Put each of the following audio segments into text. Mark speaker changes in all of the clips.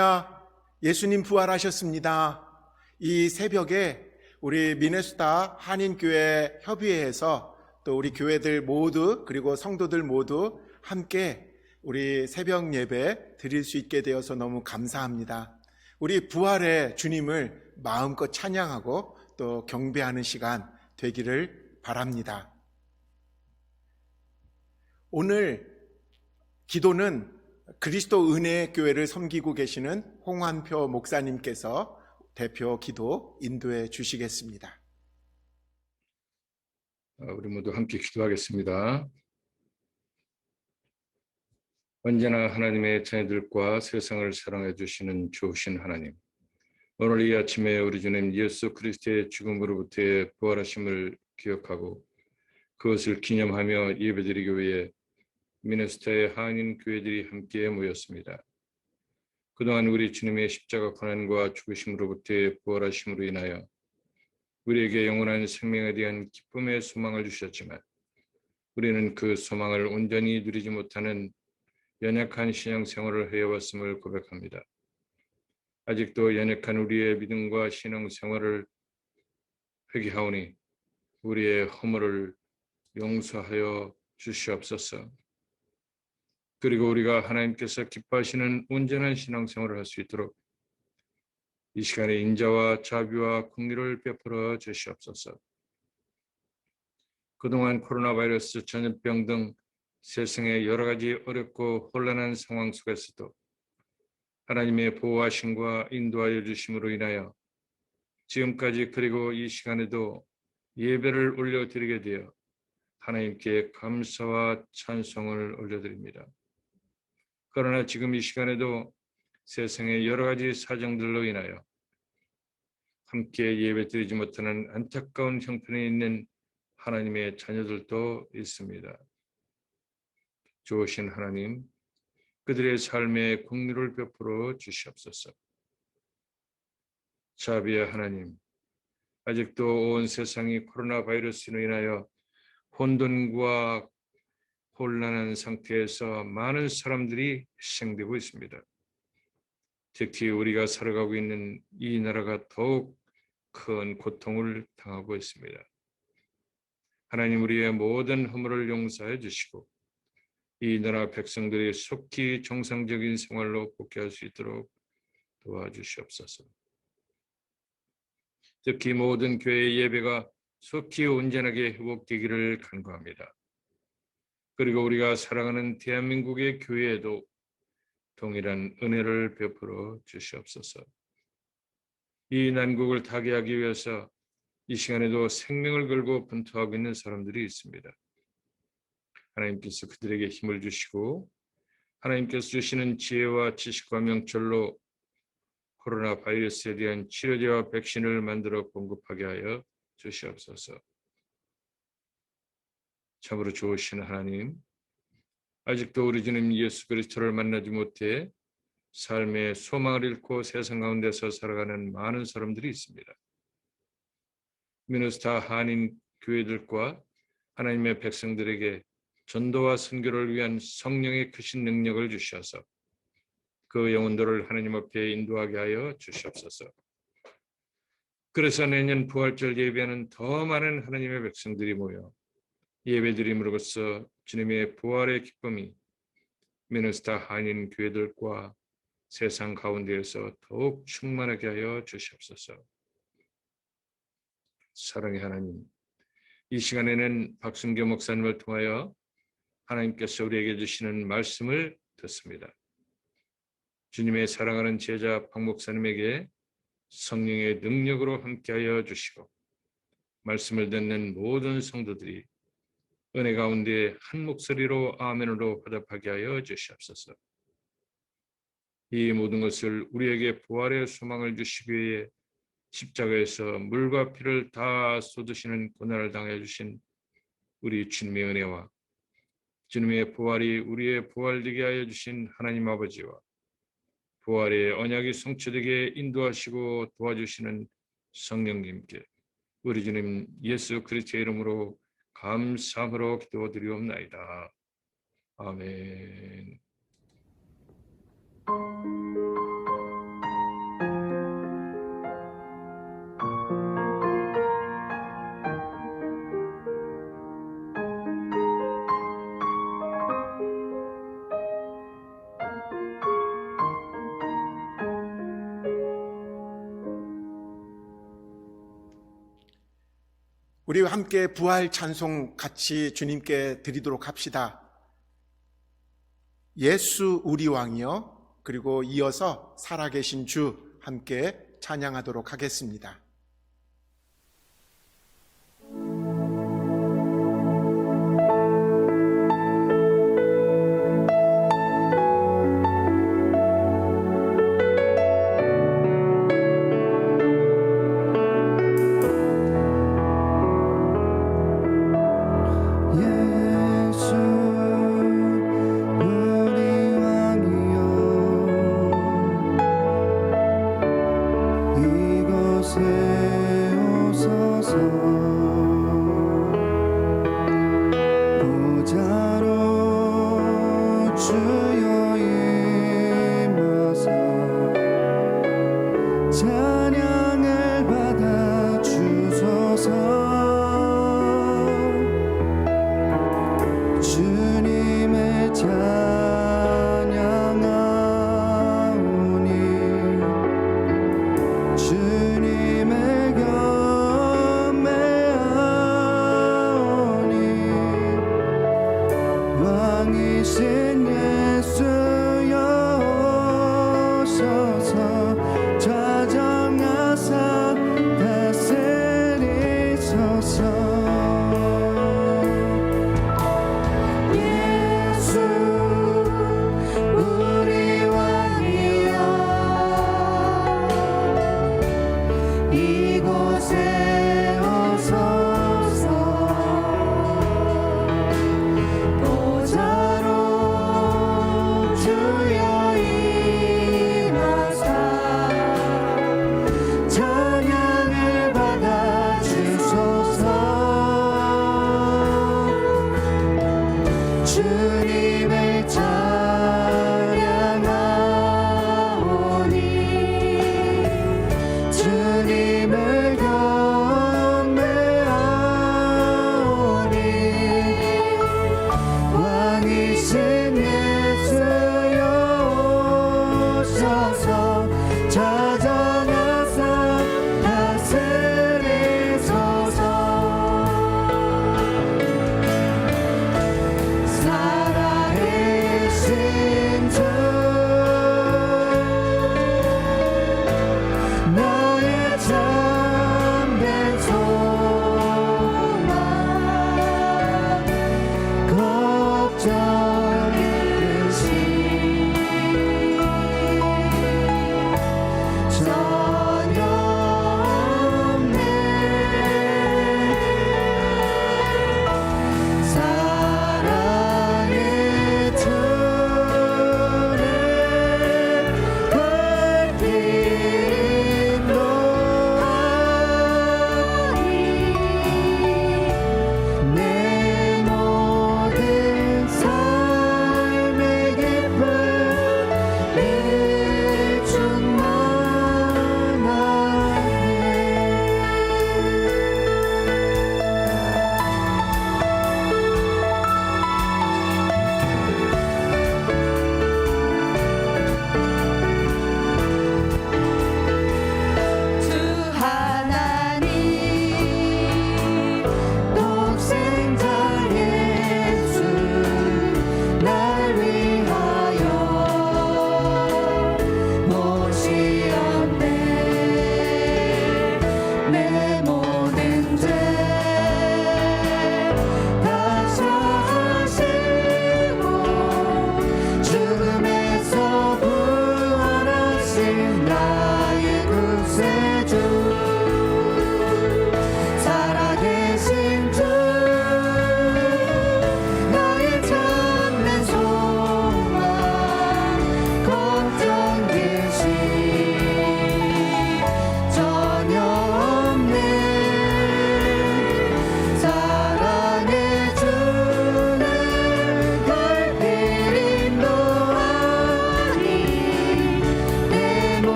Speaker 1: 할렐루야, 예수님 부활하셨습니다. 이 새벽에 우리 미네소타 한인교회 협의회에서 또 우리 교회들 모두 그리고 성도들 모두 함께 우리 새벽 예배 드릴 수 있게 되어서 너무 감사합니다. 우리 부활의 주님을 마음껏 찬양하고 또 경배하는 시간 되기를 바랍니다. 오늘 기도는 그리스도 은혜의 교회를 섬기고 계시는 홍환표 목사님께서 대표 기도 인도해 주시겠습니다.
Speaker 2: 우리 모두 함께 기도하겠습니다. 언제나 하나님의 자녀들과 세상을 사랑해 주시는 좋으신 하나님, 오늘 이 아침에 우리 주님 예수 그리스도의 죽음으로부터의 부활하심을 기억하고 그것을 기념하며 예배드리기 위해 미네소타의 한인 교회들이 함께 모였습니다. 그동안 우리 주님의 십자가 고난과 죽으심으로부터의 부활하심으로 인하여 우리에게 영원한 생명에 대한 기쁨의 소망을 주셨지만 우리는 그 소망을 온전히 누리지 못하는 연약한 신앙생활을 해왔음을 고백합니다. 아직도 연약한 우리의 믿음과 신앙생활을 회개하오니 우리의 허물을 용서하여 주시옵소서. 그리고 우리가 하나님께서 기뻐하시는 온전한 신앙생활을 할 수 있도록 이 시간에 인자와 자비와 긍휼을 베풀어 주시옵소서. 그동안 코로나 바이러스, 전염병 등 세상의 여러 가지 어렵고 혼란한 상황 속에서도 하나님의 보호하심과 인도하여 주심으로 인하여 지금까지 그리고 이 시간에도 예배를 올려드리게 되어 하나님께 감사와 찬송을 올려드립니다. 그러나 지금 이 시간에도 세상의 여러 가지 사정들로 인하여 함께 예배드리지 못하는 안타까운 형편에 있는 하나님의 자녀들도 있습니다. 좋으신 하나님, 그들의 삶에 긍휼을 베풀어 주시옵소서. 자비의 하나님, 아직도 온 세상이 코로나 바이러스로 인하여 혼돈과 혼란한 상태에서 많은 사람들이 희생되고 있습니다. 특히 우리가 살아가고 있는 이 나라가 더욱 큰 고통을 당하고 있습니다. 하나님, 우리의 모든 허물을 용서해 주시고 이 나라 백성들이 속히 정상적인 생활로 복귀할 수 있도록 도와주시옵소서. 특히 모든 교회 예배가 속히 온전하게 회복되기를 간구합니다. 그리고 우리가 살아가는 대한민국의 교회에도 동일한 은혜를 베풀어 주시옵소서. 이 난국을 타개하기 위해서 이 시간에도 생명을 걸고 분투하고 있는 사람들이 있습니다. 하나님께서 그들에게 힘을 주시고 하나님께서 주시는 지혜와 지식과 명철로 코로나 바이러스에 대한 치료제와 백신을 만들어 공급하게 하여 주시옵소서. 참으로 좋으신 하나님, 아직도 우리 주님 예수 그리스도를 만나지 못해 삶의 소망을 잃고 세상 가운데서 살아가는 많은 사람들이 있습니다. 미네소타 한인 교회들과 하나님의 백성들에게 전도와 선교를 위한 성령의 크신 능력을 주셔서 그 영혼들을 하나님 앞에 인도하게 하여 주시옵소서. 그래서 내년 부활절 예배는 더 많은 하나님의 백성들이 모여 예배드림으로써 주님의 부활의 기쁨이 미네소타 한인 교회들과 세상 가운데에서 더욱 충만하게 하여 주시옵소서. 사랑의 하나님, 이 시간에는 박순교 목사님을 통하여 하나님께서 우리에게 주시는 말씀을 듣습니다. 주님의 사랑하는 제자 박 목사님에게 성령의 능력으로 함께하여 주시고 말씀을 듣는 모든 성도들이 은혜 가운데 한 목소리로 아멘으로 화답하게 하여 주시옵소서. 이 모든 것을 우리에게 부활의 소망을 주시기 위해 십자가에서 물과 피를 다 쏟으시는 고난을 당해 주신 우리 주님의 은혜와 주님의 부활이 우리의 부활되게 하여 주신 하나님 아버지와 부활의 언약이 성취되게 인도하시고 도와주시는 성령님께 우리 주님 예수 그리스도의 이름으로 감사함으로 기도드리옵나이다. 아멘.
Speaker 1: 우리 함께 부활 찬송 같이 주님께 드리도록 합시다. 예수 우리 왕이여, 그리고 이어서 살아계신 주 함께 찬양하도록 하겠습니다.
Speaker 3: 찾아가사 다스리소서.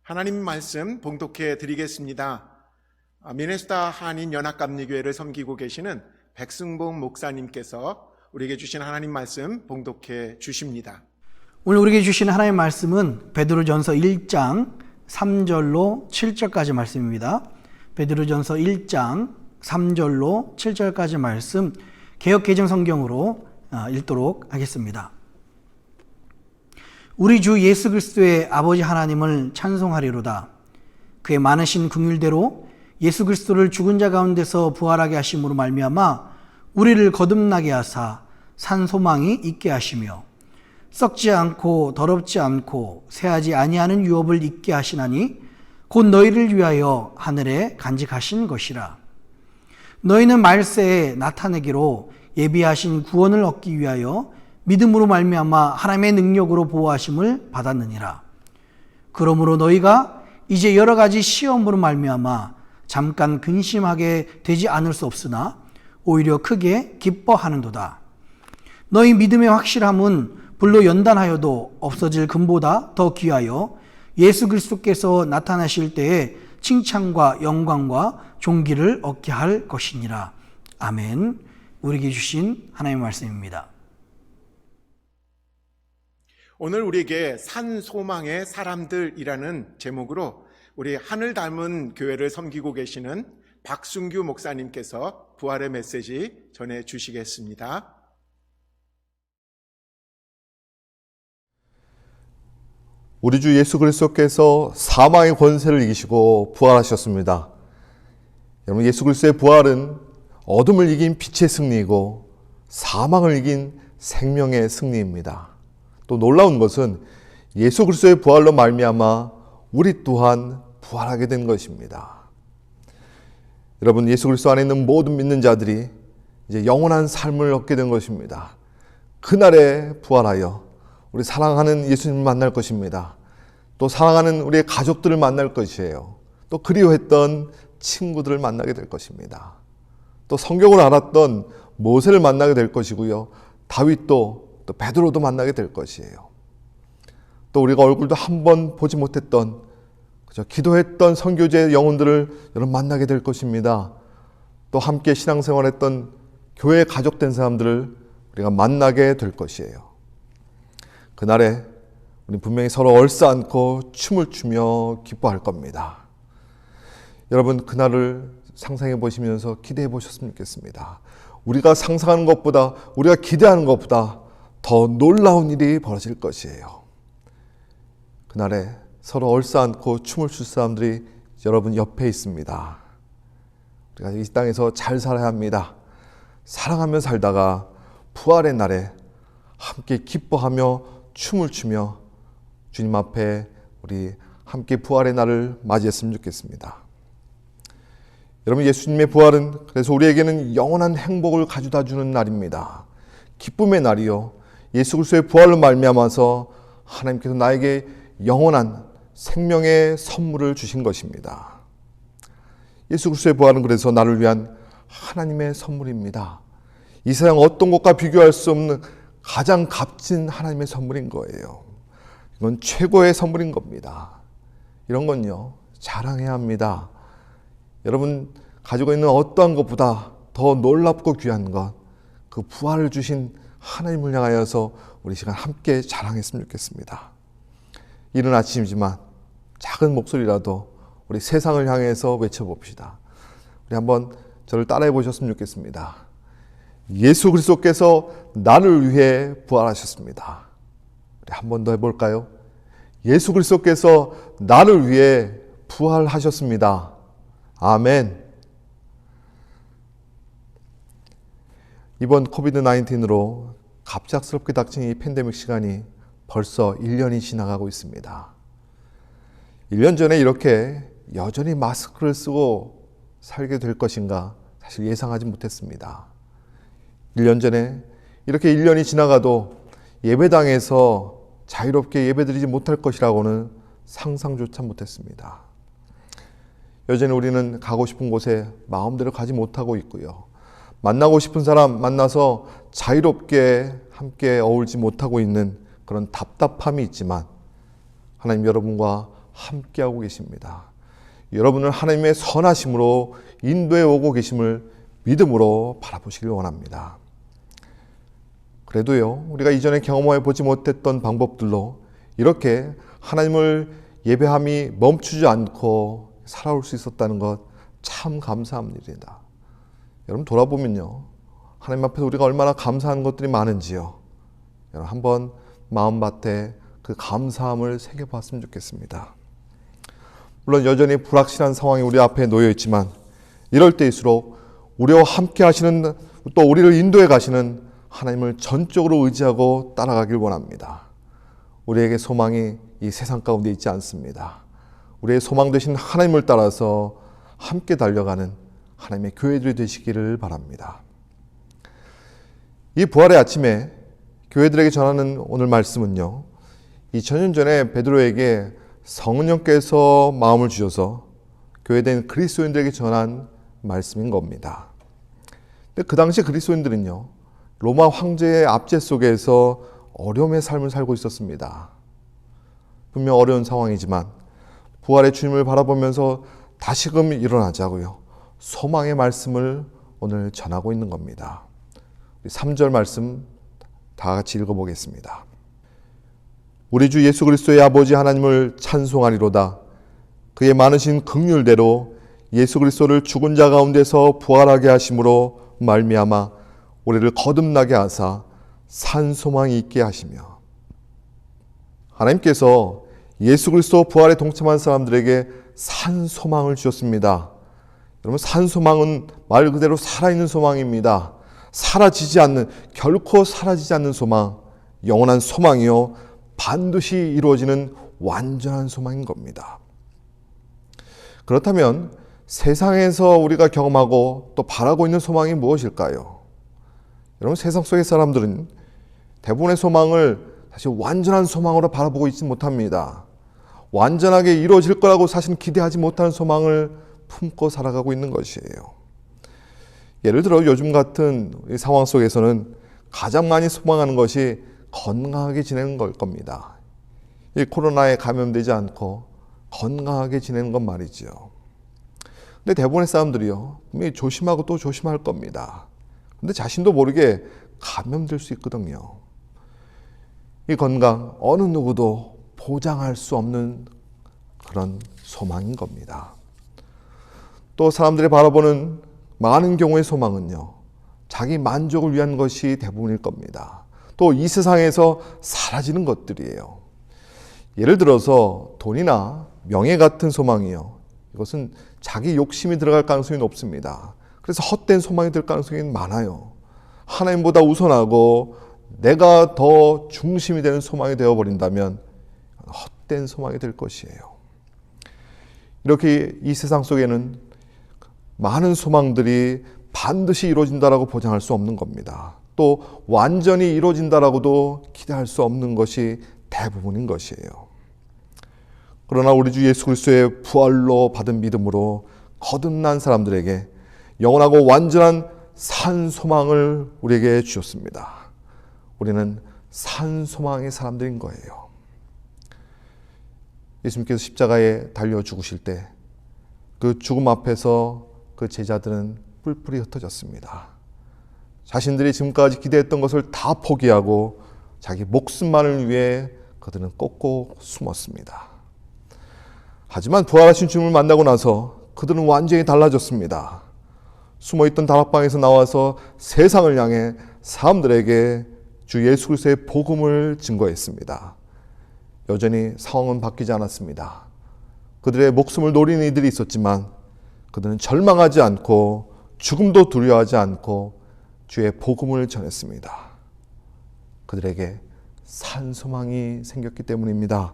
Speaker 1: 하나님 말씀 봉독해 드리겠습니다. 미네소타 한인 연합감리교회를 섬기고 계시는 백승봉 목사님께서 우리에게 주신 하나님 말씀 봉독해 주십니다.
Speaker 3: 오늘 우리에게 주신 하나님의 말씀은 베드로전서 1장 3절로 7절까지 말씀입니다. 베드로전서 1장 3절로 7절까지 말씀 개역개정성경으로 읽도록 하겠습니다. 우리 주 예수 그리스도의 아버지 하나님을 찬송하리로다. 그의 많으신 긍휼대로 예수 그리스도를 죽은 자 가운데서 부활하게 하심으로 말미암아 우리를 거듭나게 하사 산 소망이 있게 하시며 썩지 않고 더럽지 않고 새하지 아니하는 유업을 있게 하시나니 곧 너희를 위하여 하늘에 간직하신 것이라. 너희는 말세에 나타내기로 예비하신 구원을 얻기 위하여 믿음으로 말미암아 하나님의 능력으로 보호하심을 받았느니라. 그러므로 너희가 이제 여러 가지 시험으로 말미암아 잠깐 근심하게 되지 않을 수 없으나 오히려 크게 기뻐하는도다. 너희 믿음의 확실함은 불로 연단하여도 없어질 금보다 더 귀하여 예수 그리스도께서 나타나실 때에 칭찬과 영광과 존귀를 얻게 할 것이니라. 아멘. 우리에게 주신 하나님의 말씀입니다.
Speaker 1: 오늘 우리에게 산 소망의 사람들이라는 제목으로 우리 하늘 닮은 교회를 섬기고 계시는 박순규 목사님께서 부활의 메시지 전해 주시겠습니다.
Speaker 4: 우리 주 예수 그리스도께서 사망의 권세를 이기시고 부활하셨습니다. 여러분, 예수 그리스도의 부활은 어둠을 이긴 빛의 승리이고 사망을 이긴 생명의 승리입니다. 또 놀라운 것은 예수 그리스도의 부활로 말미암아 우리 또한 부활하게 된 것입니다. 여러분, 예수 그리스도 안에 있는 모든 믿는 자들이 이제 영원한 삶을 얻게 된 것입니다. 그날에 부활하여 우리 사랑하는 예수님을 만날 것입니다. 또 사랑하는 우리의 가족들을 만날 것이에요. 또 그리워했던 친구들을 만나게 될 것입니다. 또 성경을 알았던 모세를 만나게 될 것이고요. 다윗도 또 베드로도 만나게 될 것이에요. 또 우리가 얼굴도 한 번 보지 못했던 그저 기도했던 선교제의 영혼들을 여러분 만나게 될 것입니다. 또 함께 신앙생활했던 교회 가족된 사람들을 우리가 만나게 될 것이에요. 그날에 우리 분명히 서로 얼싸안고 춤을 추며 기뻐할 겁니다. 여러분, 그날을 상상해 보시면서 기대해 보셨으면 좋겠습니다. 우리가 상상하는 것보다, 우리가 기대하는 것보다 더 놀라운 일이 벌어질 것이에요. 그날에 서로 얼싸안고 춤을 출 사람들이 여러분 옆에 있습니다. 우리가 이 땅에서 잘 살아야 합니다. 사랑하며 살다가 부활의 날에 함께 기뻐하며 춤을 추며 주님 앞에 우리 함께 부활의 날을 맞이했으면 좋겠습니다. 여러분, 예수님의 부활은 그래서 우리에게는 영원한 행복을 가져다 주는 날입니다. 기쁨의 날이요, 예수 그리스도의 부활로 말미암아서 하나님께서 나에게 영원한 생명의 선물을 주신 것입니다. 예수 그리스도의 부활은 그래서 나를 위한 하나님의 선물입니다. 이 세상 어떤 것과 비교할 수 없는 가장 값진 하나님의 선물인 거예요. 이건 최고의 선물인 겁니다. 이런 건요, 자랑해야 합니다. 여러분 가지고 있는 어떠한 것보다 더 놀랍고 귀한 것, 그 부활을 주신 하나님을 향하여서 우리 시간 함께 자랑했으면 좋겠습니다. 이른 아침이지만 작은 목소리라도 우리 세상을 향해서 외쳐봅시다. 우리 한번 저를 따라해 보셨으면 좋겠습니다. 예수 그리스도께서 나를 위해 부활하셨습니다. 우리 한 번 더 해볼까요? 예수 그리스도께서 나를 위해 부활하셨습니다. 아멘. 이번 코비드-19으로 갑작스럽게 닥친 이 팬데믹 시간이 벌써 1년이 지나가고 있습니다. 1년 전에 이렇게 여전히 마스크를 쓰고 살게 될 것인가 사실 예상하지 못했습니다. 1년 전에 이렇게 1년이 지나가도 예배당에서 자유롭게 예배드리지 못할 것이라고는 상상조차 못했습니다. 여전히 우리는 가고 싶은 곳에 마음대로 가지 못하고 있고요. 만나고 싶은 사람 만나서 자유롭게 함께 어울지 못하고 있는 그런 답답함이 있지만 하나님 여러분과 함께하고 계십니다. 여러분을 하나님의 선하심으로 인도해 오고 계심을 믿음으로 바라보시길 원합니다. 그래도요, 우리가 이전에 경험해 보지 못했던 방법들로 이렇게 하나님을 예배함이 멈추지 않고 살아올 수 있었다는 것 참 감사한 일이다. 여러분 돌아보면요, 하나님 앞에서 우리가 얼마나 감사한 것들이 많은지요. 여러분 한번 마음밭에 그 감사함을 새겨봤으면 좋겠습니다. 물론 여전히 불확실한 상황이 우리 앞에 놓여 있지만 이럴 때일수록 우리와 함께 하시는, 또 우리를 인도해 가시는 하나님을 전적으로 의지하고 따라가길 원합니다. 우리에게 소망이 이 세상 가운데 있지 않습니다. 우리의 소망 되신 하나님을 따라서 함께 달려가는 하나님의 교회들이 되시기를 바랍니다. 이 부활의 아침에 교회들에게 전하는 오늘 말씀은요, 2000년 전에 베드로에게 성령께서 마음을 주셔서 교회된 그리스도인들에게 전한 말씀인 겁니다. 근데 그 당시 그리스도인들은요, 로마 황제의 압제 속에서 어려움의 삶을 살고 있었습니다. 분명 어려운 상황이지만 부활의 주님을 바라보면서 다시금 일어나자고요, 소망의 말씀을 오늘 전하고 있는 겁니다. 3절 말씀 다 같이 읽어보겠습니다. 우리 주 예수 그리스도의 아버지 하나님을 찬송하리로다. 그의 많으신 긍휼대로 예수 그리스도를 죽은 자 가운데서 부활하게 하심으로 말미암아 우리를 거듭나게 하사 산 소망이 있게 하시며, 하나님께서 예수 그리스도 부활에 동참한 사람들에게 산 소망을 주셨습니다. 여러분, 산 소망은 말 그대로 살아있는 소망입니다. 사라지지 않는, 결코 사라지지 않는 소망, 영원한 소망이요, 반드시 이루어지는 완전한 소망인 겁니다. 그렇다면 세상에서 우리가 경험하고 또 바라고 있는 소망이 무엇일까요? 여러분, 세상 속의 사람들은 대부분의 소망을 사실 완전한 소망으로 바라보고 있지 못합니다. 완전하게 이루어질 거라고 사실 기대하지 못하는 소망을 품고 살아가고 있는 것이에요. 예를 들어 요즘 같은 상황 속에서는 가장 많이 소망하는 것이 건강하게 지내는 걸 겁니다. 이 코로나에 감염되지 않고 건강하게 지내는 건 말이죠. 근데 대부분의 사람들이요, 분명히 조심하고 또 조심할 겁니다. 근데 자신도 모르게 감염될 수 있거든요. 이 건강 어느 누구도 보장할 수 없는 그런 소망인 겁니다. 또 사람들이 바라보는 많은 경우의 소망은요, 자기 만족을 위한 것이 대부분일 겁니다. 또 이 세상에서 사라지는 것들이에요. 예를 들어서 돈이나 명예 같은 소망이요, 이것은 자기 욕심이 들어갈 가능성이 높습니다. 그래서 헛된 소망이 될 가능성이 많아요. 하나님보다 우선하고 내가 더 중심이 되는 소망이 되어버린다면 헛된 소망이 될 것이에요. 이렇게 이 세상 속에는 많은 소망들이 반드시 이루어진다라고 보장할 수 없는 겁니다. 또 완전히 이루어진다라고도 기대할 수 없는 것이 대부분인 것이에요. 그러나 우리 주 예수 그리스도의 부활로 받은 믿음으로 거듭난 사람들에게 영원하고 완전한 산 소망을 우리에게 주셨습니다. 우리는 산 소망의 사람들인 거예요. 예수님께서 십자가에 달려 죽으실 때 그 죽음 앞에서 그 제자들은 뿔뿔이 흩어졌습니다. 자신들이 지금까지 기대했던 것을 다 포기하고 자기 목숨만을 위해 그들은 꼭꼭 숨었습니다. 하지만 부활하신 주님을 만나고 나서 그들은 완전히 달라졌습니다. 숨어있던 다락방에서 나와서 세상을 향해 사람들에게 주 예수 그리스도의 복음을 증거했습니다. 여전히 상황은 바뀌지 않았습니다. 그들의 목숨을 노리는 이들이 있었지만 그들은 절망하지 않고 죽음도 두려워하지 않고 주의 복음을 전했습니다. 그들에게 산 소망이 생겼기 때문입니다.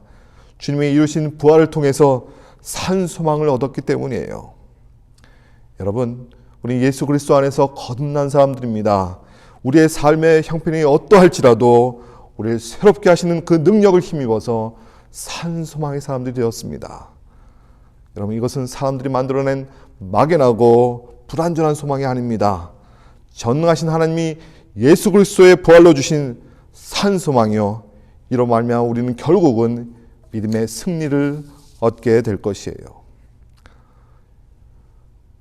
Speaker 4: 주님이 이루신 부활을 통해서 산 소망을 얻었기 때문이에요. 여러분, 우리 예수 그리스도 안에서 거듭난 사람들입니다. 우리의 삶의 형편이 어떠할지라도 우리를 새롭게 하시는 그 능력을 힘입어서 산 소망의 사람들이 되었습니다. 여러분, 이것은 사람들이 만들어낸 막연하고 불완전한 소망이 아닙니다. 전능하신 하나님이 예수 그리스도의 부활로 주신 산 소망이요, 이로 말미암아 우리는 결국은 믿음의 승리를 얻게 될 것이에요.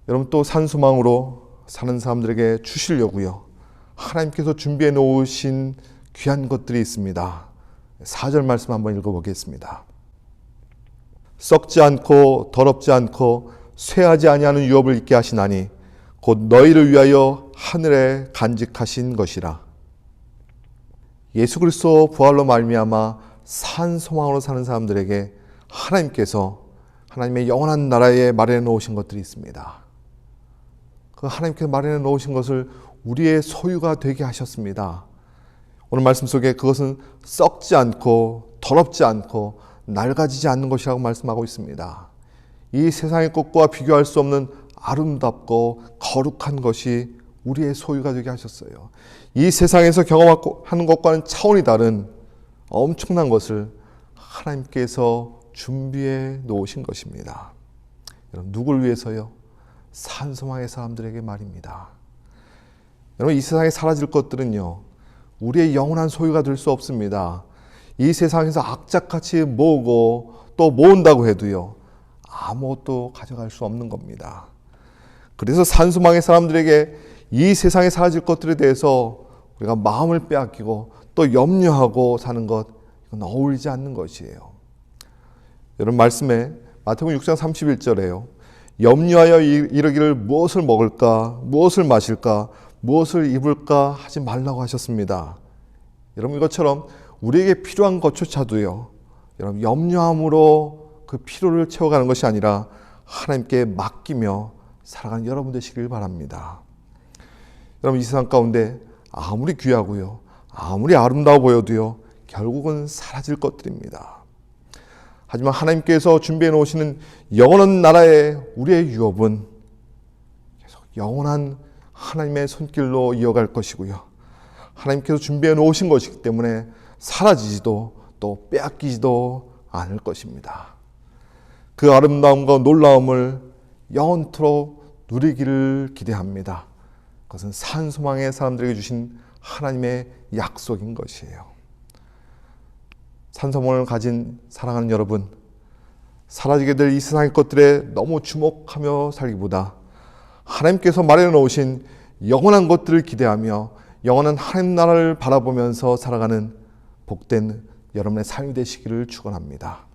Speaker 4: 여러분, 또 산 소망으로 사는 사람들에게 주시려고요, 하나님께서 준비해 놓으신 귀한 것들이 있습니다. 4절 말씀 한번 읽어보겠습니다. 썩지 않고 더럽지 않고 쇠하지 아니하는 유업을 있게 하시나니 곧 너희를 위하여 하늘에 간직하신 것이라. 예수 그리스도 부활로 말미암아 산 소망으로 사는 사람들에게 하나님께서 하나님의 영원한 나라에 마련해 놓으신 것들이 있습니다. 그 하나님께서 마련해 놓으신 것을 우리의 소유가 되게 하셨습니다. 오늘 말씀 속에 그것은 썩지 않고 더럽지 않고 낡아지지 않는 것이라고 말씀하고 있습니다. 이 세상의 것과 비교할 수 없는 아름답고 거룩한 것이 우리의 소유가 되게 하셨어요. 이 세상에서 경험하는 것과는 차원이 다른 엄청난 것을 하나님께서 준비해 놓으신 것입니다. 여러분, 누굴 위해서요? 산 소망의 사람들에게 말입니다. 여러분, 이 세상에 사라질 것들은요, 우리의 영원한 소유가 될 수 없습니다. 이 세상에서 악착같이 모으고 또 모은다고 해도요, 아무것도 가져갈 수 없는 겁니다. 그래서 산 소망의 사람들에게 이 세상에 사라질 것들에 대해서 우리가 마음을 빼앗기고 또 염려하고 사는 것, 이건 어울리지 않는 것이에요. 여러분, 말씀에 마태복음 6장 31절에요. 염려하여 이르기를 무엇을 먹을까, 무엇을 마실까, 무엇을 입을까 하지 말라고 하셨습니다. 여러분, 이것처럼 우리에게 필요한 것조차도요, 여러분, 염려함으로 그 필요를 채워가는 것이 아니라 하나님께 맡기며 살아가는 여러분 되시길 바랍니다. 여러분, 이 세상 가운데 아무리 귀하고요, 아무리 아름다워 보여도요, 결국은 사라질 것들입니다. 하지만 하나님께서 준비해 놓으시는 영원한 나라의 우리의 유업은 계속 영원한 하나님의 손길로 이어갈 것이고요, 하나님께서 준비해 놓으신 것이기 때문에 사라지지도 또 빼앗기지도 않을 것입니다. 그 아름다움과 놀라움을 영원토록 누리기를 기대합니다. 그것은 산 소망의 사람들에게 주신 하나님의 약속인 것이에요. 산 소망을 가진 사랑하는 여러분, 사라지게 될 이 세상의 것들에 너무 주목하며 살기보다 하나님께서 마련해 놓으신 영원한 것들을 기대하며 영원한 하나님 나라를 바라보면서 살아가는 복된 여러분의 삶이 되시기를 축원합니다.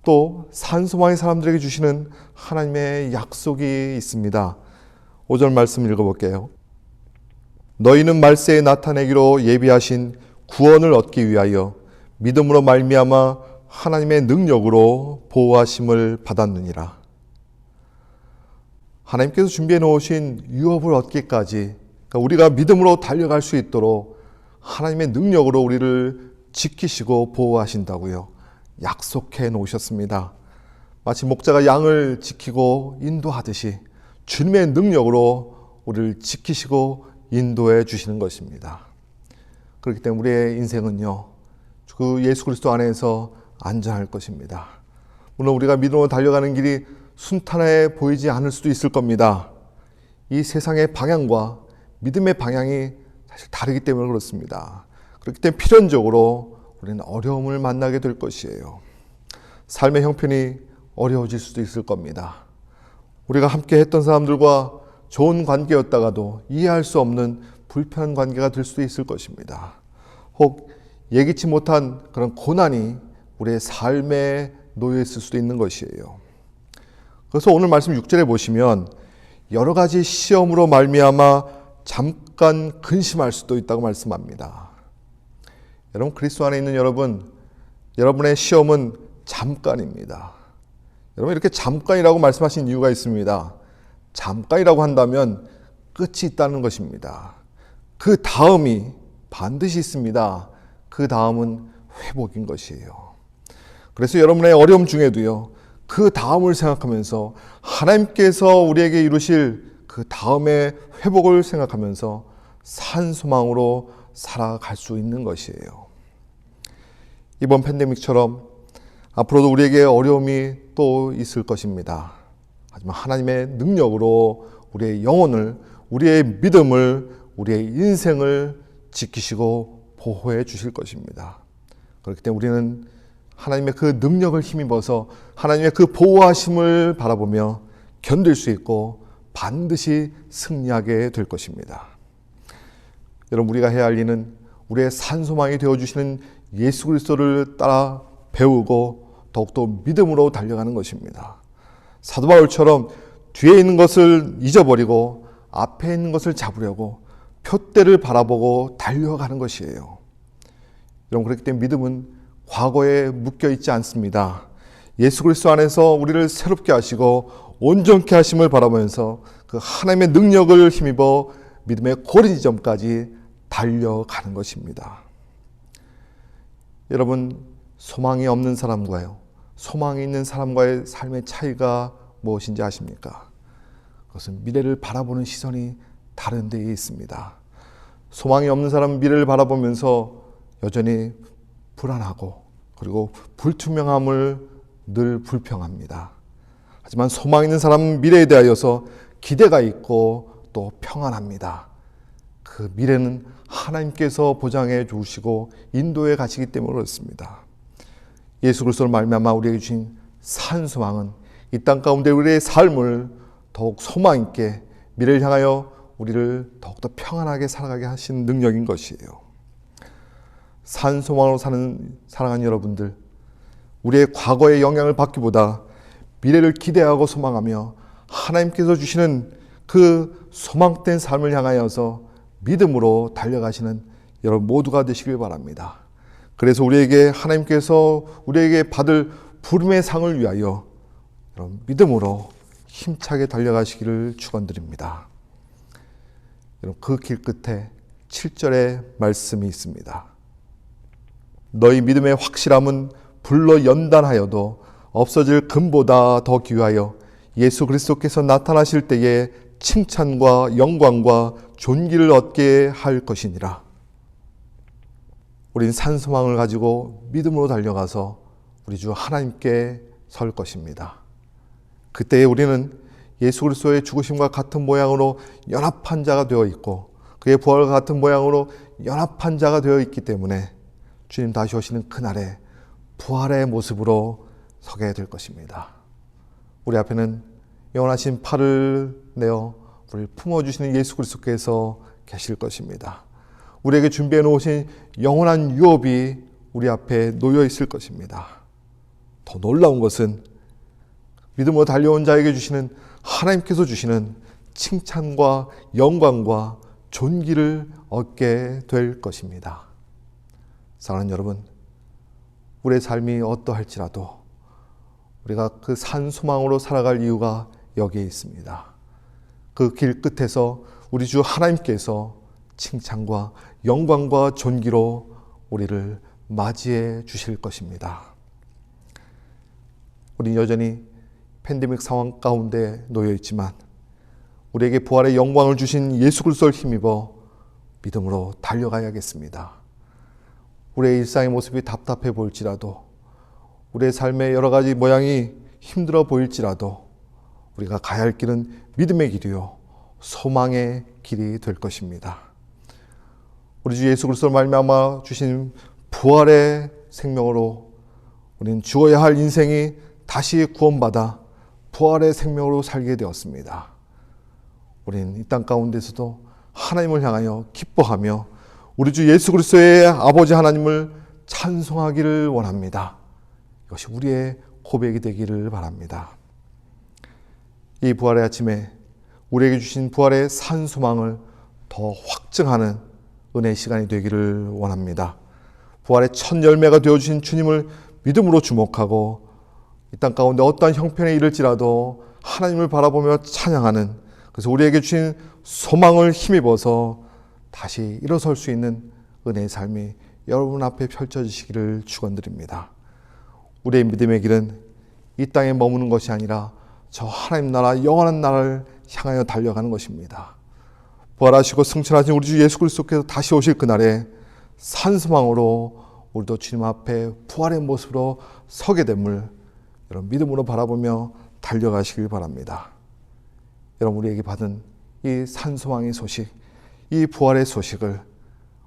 Speaker 4: 또 산소망의 사람들에게 주시는 하나님의 약속이 있습니다. 5절 말씀 읽어볼게요. 너희는 말세에 나타내기로 예비하신 구원을 얻기 위하여 믿음으로 말미암아 하나님의 능력으로 보호하심을 받았느니라. 하나님께서 준비해 놓으신 유업을 얻기까지, 그러니까 우리가 믿음으로 달려갈 수 있도록 하나님의 능력으로 우리를 지키시고 보호하신다고요, 약속해 놓으셨습니다. 마치 목자가 양을 지키고 인도하듯이 주님의 능력으로 우리를 지키시고 인도해 주시는 것입니다. 그렇기 때문에 우리의 인생은요, 그 예수 그리스도 안에서 안전할 것입니다. 물론 우리가 믿음으로 달려가는 길이 순탄해 보이지 않을 수도 있을 겁니다. 이 세상의 방향과 믿음의 방향이 사실 다르기 때문에 그렇습니다. 그렇기 때문에 필연적으로 우리는 어려움을 만나게 될 것이에요. 삶의 형편이 어려워질 수도 있을 겁니다. 우리가 함께 했던 사람들과 좋은 관계였다가도 이해할 수 없는 불편한 관계가 될 수도 있을 것입니다. 혹 예기치 못한 그런 고난이 우리의 삶에 놓여 있을 수도 있는 것이에요. 그래서 오늘 말씀 6절에 보시면 여러 가지 시험으로 말미암아 잠깐 근심할 수도 있다고 말씀합니다. 여러분, 그리스도 안에 있는 여러분, 여러분의 시험은 잠깐입니다. 여러분, 이렇게 잠깐이라고 말씀하신 이유가 있습니다. 잠깐이라고 한다면 끝이 있다는 것입니다. 그 다음이 반드시 있습니다. 그 다음은 회복인 것이에요. 그래서 여러분의 어려움 중에도요, 그 다음을 생각하면서 하나님께서 우리에게 이루실 그 다음의 회복을 생각하면서 산 소망으로 살아갈 수 있는 것이에요. 이번 팬데믹처럼 앞으로도 우리에게 어려움이 또 있을 것입니다. 하지만 하나님의 능력으로 우리의 영혼을, 우리의 믿음을, 우리의 인생을 지키시고 보호해 주실 것입니다. 그렇기 때문에 우리는 하나님의 그 능력을 힘입어서 하나님의 그 보호하심을 바라보며 견딜 수 있고 반드시 승리하게 될 것입니다. 여러분, 우리가 해야 할 일은 우리의 산소망이 되어주시는 예수 그리스도를 따라 배우고 더욱더 믿음으로 달려가는 것입니다. 사도 바울처럼 뒤에 있는 것을 잊어버리고 앞에 있는 것을 잡으려고 표대를 바라보고 달려가는 것이에요. 여러분, 그렇기 때문에 믿음은 과거에 묶여 있지 않습니다. 예수 그리스도 안에서 우리를 새롭게 하시고 온전케 하심을 바라보면서 그 하나님의 능력을 힘입어 믿음의 고린 지점까지 달려가는 것입니다. 여러분, 소망이 없는 사람과요, 소망이 있는 사람과의 삶의 차이가 무엇인지 아십니까? 그것은 미래를 바라보는 시선이 다른 데에 있습니다. 소망이 없는 사람은 미래를 바라보면서 여전히 불안하고 그리고 불투명함을 늘 불평합니다. 하지만 소망 있는 사람은 미래에 대하여서 기대가 있고 또 평안합니다. 그 미래는 하나님께서 보장해 주시고 인도해 가시기 때문에 그렇습니다. 예수 그리스도를 말미암아 우리에게 주신 산 소망은 이 땅 가운데 우리의 삶을 더욱 소망 있게 미래를 향하여 우리를 더욱더 평안하게 살아가게 하신 능력인 것이에요. 산 소망으로 사랑하는 여러분들, 우리의 과거의 영향을 받기보다 미래를 기대하고 소망하며 하나님께서 주시는 그 소망된 삶을 향하여서 믿음으로 달려가시는 여러분 모두가 되시길 바랍니다. 그래서 우리에게 하나님께서 우리에게 받을 부름의 상을 위하여 여러분 믿음으로 힘차게 달려가시기를 축원드립니다. 여러분, 그 길 끝에 7절의 말씀이 있습니다. 너희 믿음의 확실함은 불로 연단하여도 없어질 금보다 더 귀하여 예수 그리스도께서 나타나실 때에 칭찬과 영광과 존귀를 얻게 할 것이니라. 우린 산소망을 가지고 믿음으로 달려가서 우리 주 하나님께 설 것입니다. 그때에 우리는 예수 그리스도의 죽으심과 같은 모양으로 연합한 자가 되어 있고 그의 부활과 같은 모양으로 연합한 자가 되어 있기 때문에 주님 다시 오시는 그날에 부활의 모습으로 서게 될 것입니다. 우리 앞에는 영원하신 팔을 내어 우리를 품어주시는 예수 그리스도께서 계실 것입니다. 우리에게 준비해 놓으신 영원한 유업이 우리 앞에 놓여 있을 것입니다. 더 놀라운 것은 믿음으로 달려온 자에게 주시는 하나님께서 주시는 칭찬과 영광과 존귀를 얻게 될 것입니다. 사랑하는 여러분, 우리의 삶이 어떠할지라도 우리가 그 산 소망으로 살아갈 이유가 여기에 있습니다. 그 길 끝에서 우리 주 하나님께서 칭찬과 영광과 존귀로 우리를 맞이해 주실 것입니다. 우리는 여전히 팬데믹 상황 가운데 놓여 있지만 우리에게 부활의 영광을 주신 예수 그리스도를 힘입어 믿음으로 달려가야겠습니다. 우리의 일상의 모습이 답답해 보일지라도 우리의 삶의 여러 가지 모양이 힘들어 보일지라도 우리가 가야 할 길은 믿음의 길이요 소망의 길이 될 것입니다. 우리 주 예수 그리스도를 말미암아 주신 부활의 생명으로 우리는 죽어야 할 인생이 다시 구원받아 부활의 생명으로 살게 되었습니다. 우리는 이 땅 가운데서도 하나님을 향하여 기뻐하며 우리 주 예수 그리스도의 아버지 하나님을 찬송하기를 원합니다. 이것이 우리의 고백이 되기를 바랍니다. 이 부활의 아침에 우리에게 주신 부활의 산 소망을 더 확증하는 은혜의 시간이 되기를 원합니다. 부활의 첫 열매가 되어주신 주님을 믿음으로 주목하고 이 땅 가운데 어떠한 형편에 이를지라도 하나님을 바라보며 찬양하는, 그래서 우리에게 주신 소망을 힘입어서 다시 일어설 수 있는 은혜의 삶이 여러분 앞에 펼쳐지시기를 축원드립니다. 우리의 믿음의 길은 이 땅에 머무는 것이 아니라 저 하나님 나라 영원한 나라를 향하여 달려가는 것입니다. 부활하시고 승천하신 우리 주 예수 그리스도께서 다시 오실 그날에 산소망으로 우리도 주님 앞에 부활의 모습으로 서게 됨을 여러분 믿음으로 바라보며 달려가시길 바랍니다. 여러분 우리에게 받은 이 산소망의 소식, 이 부활의 소식을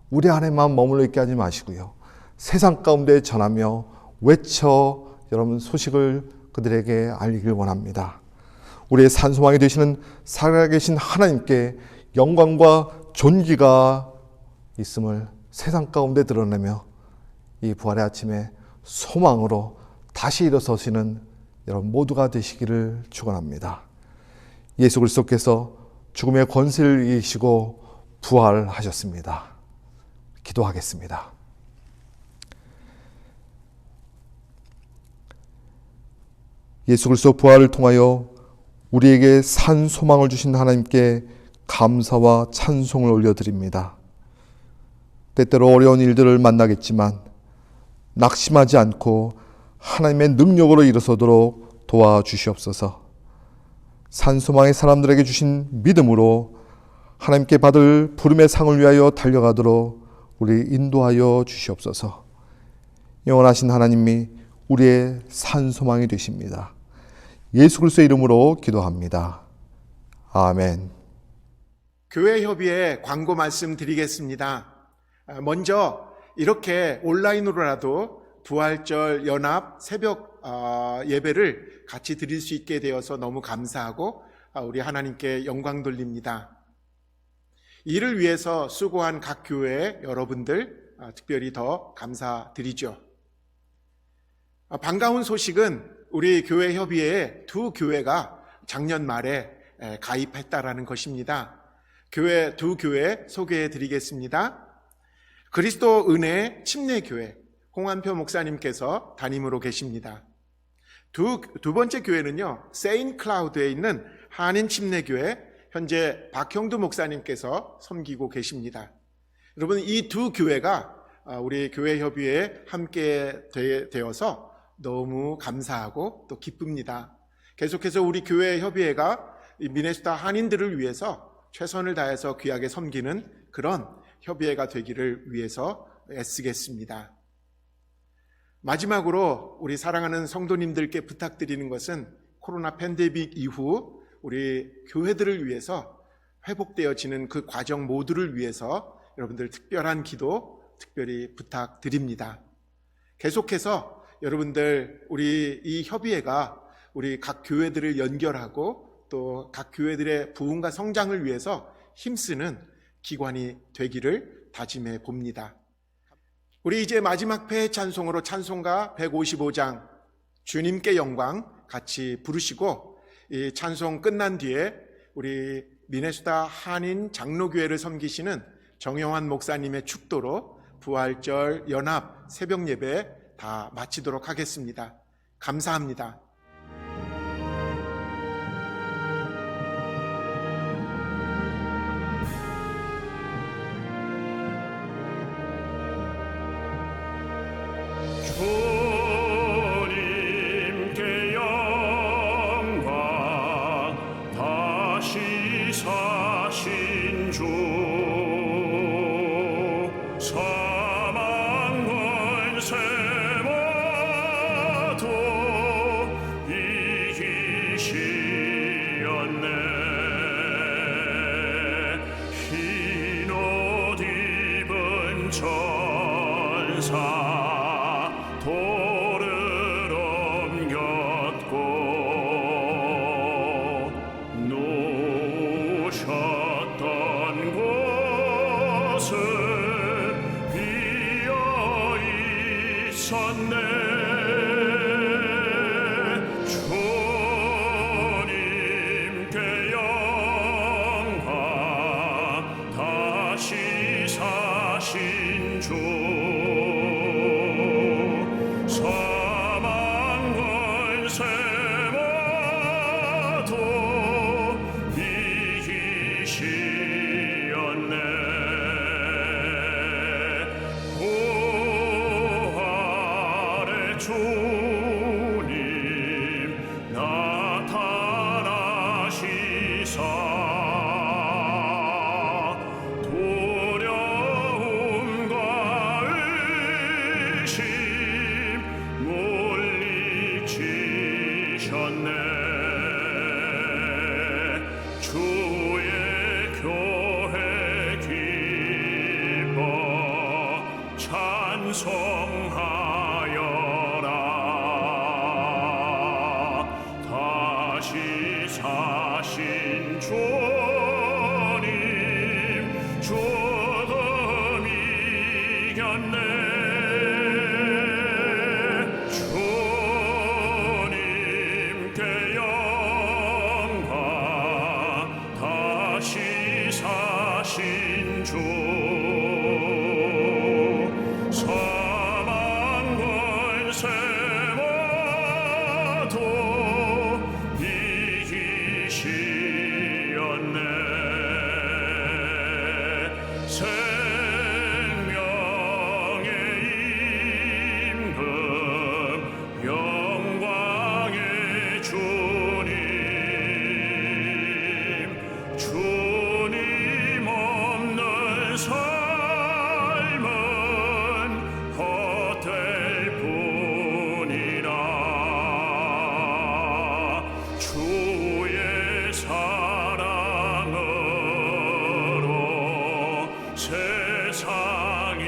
Speaker 4: 우리 안에만 머물러 있게 하지 마시고요. 세상 가운데 전하며 외쳐 여러분 소식을 그들에게 알리길 원합니다. 우리의 산소망이 되시는 살아계신 하나님께 영광과 존귀가 있음을 세상 가운데 드러내며 이 부활의 아침에 소망으로 다시 일어서시는 여러분 모두가 되시기를 축원합니다. 예수 그리스도께서 죽음의 권세를 이기시고 부활하셨습니다. 기도하겠습니다. 예수 그리스도 부활을 통하여 우리에게 산 소망을 주신 하나님께 감사와 찬송을 올려드립니다. 때때로 어려운 일들을 만나겠지만 낙심하지 않고 하나님의 능력으로 일어서도록 도와주시옵소서. 산소망의 사람들에게 주신 믿음으로 하나님께 받을 부름의 상을 위하여 달려가도록 우리 인도하여 주시옵소서. 영원하신 하나님이 우리의 산소망이 되십니다. 예수 그리스도의 이름으로 기도합니다. 아멘.
Speaker 1: 교회 협의회 광고 말씀 드리겠습니다. 먼저 이렇게 온라인으로라도 부활절 연합 새벽 예배를 같이 드릴 수 있게 되어서 너무 감사하고 우리 하나님께 영광 돌립니다. 이를 위해서 수고한 각 교회 여러분들 특별히 더 감사드리죠. 반가운 소식은 우리 교회 협의회에 두 교회가 작년 말에 가입했다라는 것입니다. 교회 두 교회 소개해 드리겠습니다. 그리스도 은혜 침례교회 홍한표 목사님께서 담임으로 계십니다. 두 번째 교회는요, 세인클라우드에 있는 한인 침례교회 현재 박형두 목사님께서 섬기고 계십니다. 여러분, 이 두 교회가 우리 교회 협의회에 함께 되어서 너무 감사하고 또 기쁩니다. 계속해서 우리 교회 협의회가 미네소타 한인들을 위해서 최선을 다해서 귀하게 섬기는 그런 협의회가 되기를 위해서 애쓰겠습니다. 마지막으로 우리 사랑하는 성도님들께 부탁드리는 것은 코로나 팬데믹 이후 우리 교회들을 위해서 회복되어지는 그 과정 모두를 위해서 여러분들 특별한 기도 특별히 부탁드립니다. 계속해서 여러분들 우리 이 협의회가 우리 각 교회들을 연결하고 또 각 교회들의 부흥과 성장을 위해서 힘쓰는 기관이 되기를 다짐해 봅니다. 우리 이제 마지막 폐 찬송으로 찬송가 155장 주님께 영광 같이 부르시고 이 찬송 끝난 뒤에 우리 미네소타 한인 장로교회를 섬기시는 정영환 목사님의 축도로 부활절 연합 새벽 예배 다 마치도록 하겠습니다. 감사합니다.
Speaker 5: 주님께 영광 다시 사신 주 사망 권세 모두 이기시었네. 흰 옷 입은 천사 돌을 옮겼고 누우셨던 곳은 비어 있었네. 주님께 영광 다시 사신 주 사망 권세 모두 이기시었네. 부활의 주님 나타나시사 주님께 영광 다시 사신 주 사망 권세 모두 이기시었네 생명의 임금 영광의 주님 없는 삶은 헛될 뿐이라 주의 사랑으로 세상이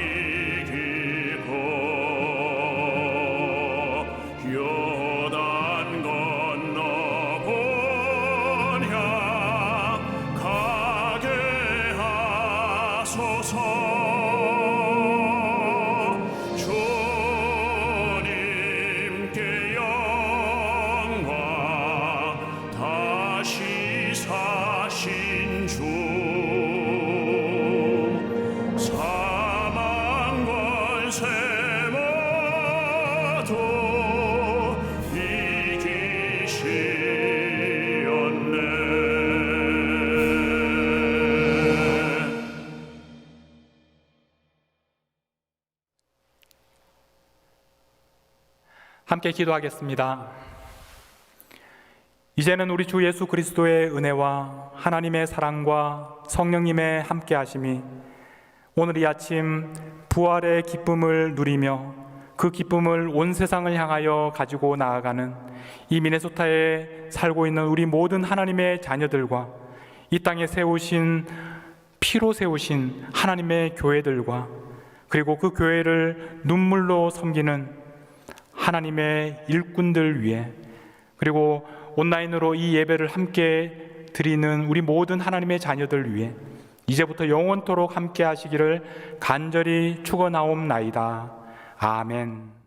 Speaker 5: 이기고 요단 건너 본향 가게 하소서 주님께 영광 다시 사신 주 사망 권세 모두 이기시었네.
Speaker 6: 함께 기도하겠습니다. 이제는 우리 주 예수 그리스도의 은혜와 하나님의 사랑과 성령님의 함께하심이 오늘 이 아침 부활의 기쁨을 누리며 그 기쁨을 온 세상을 향하여 가지고 나아가는 이 미네소타에 살고 있는 우리 모든 하나님의 자녀들과 이 땅에 세우신 피로 세우신 하나님의 교회들과 그리고 그 교회를 눈물로 섬기는 하나님의 일꾼들 위해 그리고 온라인으로 이 예배를 함께 드리는 우리 모든 하나님의 자녀들 위해 이제부터 영원토록 함께 하시기를 간절히 축원하옵나이다. 아멘.